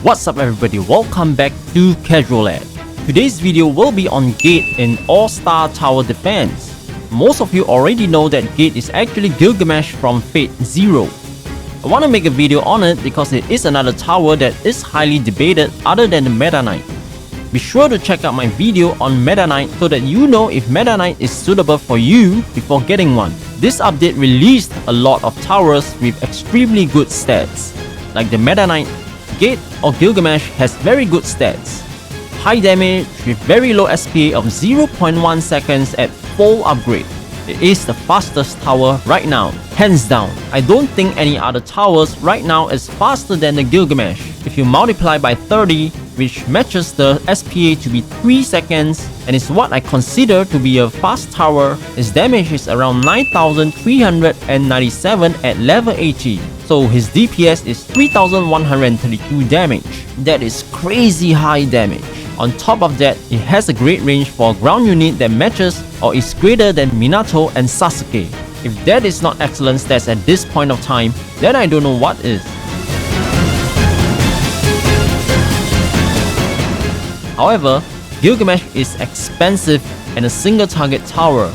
What's up everybody, welcome back to Casual Ed. Today's video will be on Gate in All-Star Tower Defense. Most of you already know that Gate is actually Gilgamesh from Fate Zero. I want to make a video on it because it is another tower that is highly debated other than the Meta Knight. Be sure to check out my video on Meta Knight so that you know if Meta Knight is suitable for you before getting one. This update released a lot of towers with extremely good stats. Like the Meta Knight, Gate or Gilgamesh has very good stats. High damage with very low SPA of 0.1 seconds at full upgrade. It is the fastest tower right now, hands down. I don't think any other towers right now is faster than the Gilgamesh. If you multiply by 30, which matches the SPA to be 3 seconds and is what I consider to be a fast tower, his damage is around 9,397 at level 80. So his DPS is 3,132 damage. That is crazy high damage. On top of that, it has a great range for a ground unit that matches or is greater than Minato and Sasuke. If that is not excellent stats at this point of time, then I don't know what is. However, Gilgamesh is expensive and a single target tower.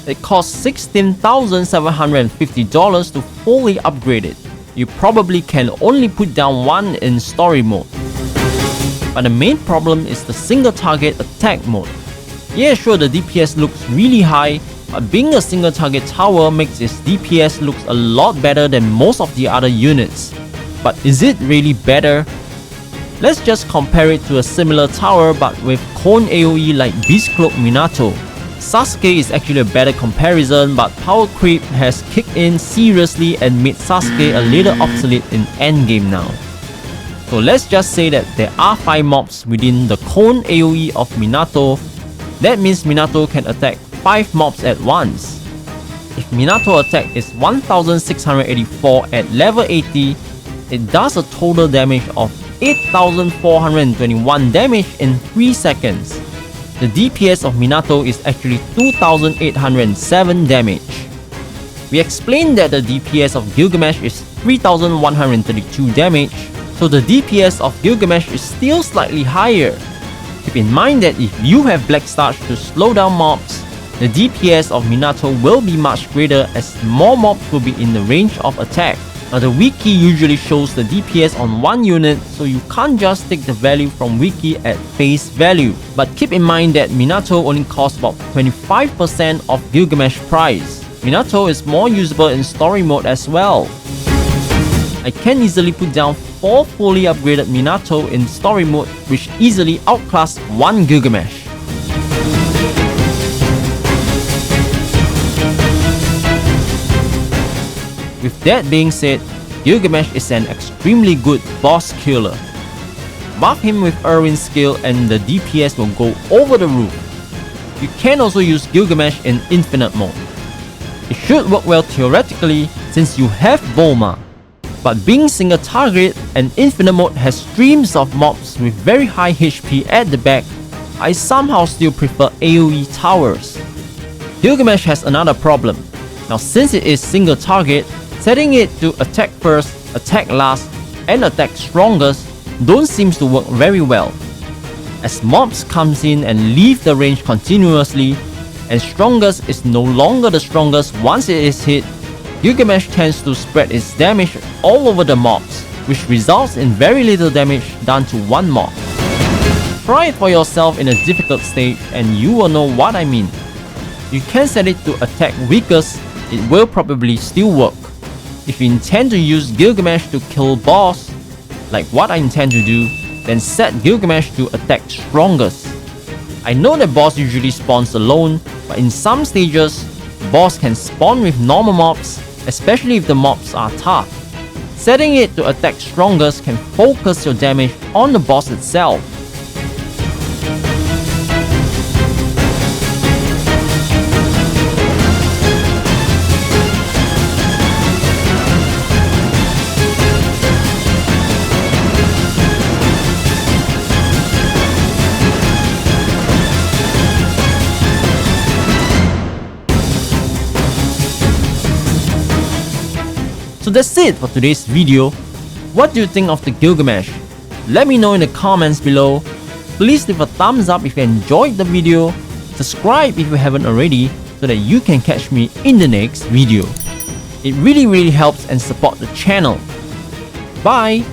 It costs $16,750 to fully upgrade it. You probably can only put down one in story mode. But the main problem is the single target attack mode. Yeah, sure, the DPS looks really high, but being a single target tower makes its DPS look a lot better than most of the other units. But is it really better? Let's just compare it to a similar tower but with cone AoE like Beast Cloak Minato. Sasuke is actually a better comparison, but power creep has kicked in seriously and made Sasuke a little obsolete in endgame now. So let's just say that there are 5 mobs within the cone AoE of Minato. That means Minato can attack 5 mobs at once. If Minato attack is 1684 at level 80, it does a total damage of 8421 damage in 3 seconds. The DPS of Minato is actually 2807 damage. We explained that the DPS of Gilgamesh is 3132 damage, so the DPS of Gilgamesh is still slightly higher. Keep in mind that if you have Black Starch to slow down mobs, the DPS of Minato will be much greater as more mobs will be in the range of attack. Now the wiki usually shows the DPS on one unit, so you can't just take the value from wiki at face value. But keep in mind that Minato only costs about 25% of Gilgamesh price. Minato is more usable in story mode as well. I can easily put down 4 fully upgraded Minato in story mode, which easily outclass one Gilgamesh. With that being said, Gilgamesh is an extremely good boss killer. Buff him with Irwin's skill and the DPS will go over the roof. You can also use Gilgamesh in infinite mode. It should work well theoretically since you have Bulma. But being single target and infinite mode has streams of mobs with very high HP at the back, I somehow still prefer AoE towers. Gilgamesh has another problem. Now since it is single target, setting it to attack first, attack last, and attack strongest don't seem to work very well. As mobs comes in and leave the range continuously, and strongest is no longer the strongest once it is hit, Gilgamesh tends to spread its damage all over the mobs, which results in very little damage done to one mob. Try it for yourself in a difficult stage and you will know what I mean. You can set it to attack weakest, it will probably still work. If you intend to use Gilgamesh to kill boss, like what I intend to do, then set Gilgamesh to attack strongest. I know that boss usually spawns alone, but in some stages, boss can spawn with normal mobs, especially if the mobs are tough. Setting it to attack strongest can focus your damage on the boss itself. So that's it for today's video. What do you think of the Gilgamesh? Let me know in the comments below. Please leave a thumbs up if you enjoyed the video. Subscribe if you haven't already so that you can catch me in the next video. It really helps and support the channel. Bye!